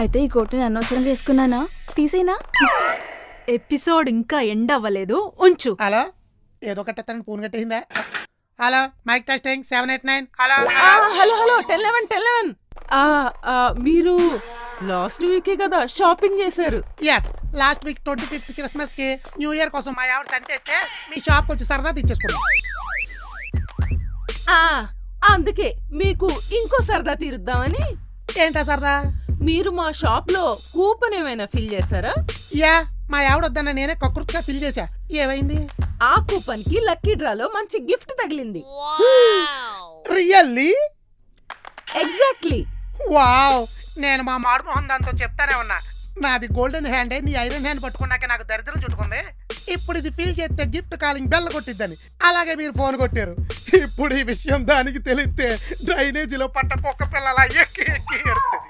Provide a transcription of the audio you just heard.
అయితే ఈ కోట్ నేను అనవసరంగా వేసుకున్నానా? తీసేనా? ఎపిసోడ్ ఇంకా ఎండ్ అవ్వలేదు, ఉంచు. హలో, ఏదో కట్టేస్తానని ఫోన్ కట్టేసిందా? Hello, mike testing 789. Hello hello hello 1011. మీరు లాస్ట్ వీకే కదా షాపింగ్ చేశారు. Yes, last week 25th Christmas కి న్యూ ఇయర్ కోసం మా ఆవిడ సంతేస్తే మీ షాప్ వచ్చి సరదా తెచ్చేసుకున్నాం. అందుకే మీకు ఇంకో సరదా తీరుద్దామని. ఏంటా సరదా? మీరు మా షాప్ లో కూపన్ ఏమైనా ఫిల్ చేశారా? యా, మా ఆవిడ వద్దన్న నేనే కకృతిగా ఫిల్ చేశా. ఏమైంది? ఆ కూపన్ కి లక్కీ డ్రాలో మంచి గిఫ్ట్ తగిలింది. రియల్లీ? ఎగ్జాక్ట్లీ. వావ్, నేను మా మారుమోహన్ దాంతో చెప్తానే ఉన్నా, నాది గోల్డెన్ హ్యాండ్, నీ ఐరన్ హ్యాండ్ పట్టుకున్నాక నాకు దరిద్రం చుట్టుకుంది. ఇప్పుడు ఇది ఫీల్ చేస్తే గిఫ్ట్ కాలింగ్ బెల్ల కొట్టిద్దని. అలాగే మీరు ఫోన్ కొట్టారు. ఇప్పుడు ఈ విషయం దానికి తెలిస్తే డ్రైనేజీలో పట్ట పొక్క పిల్లల ఎక్కి ఎక్కి ఎడుతుంది.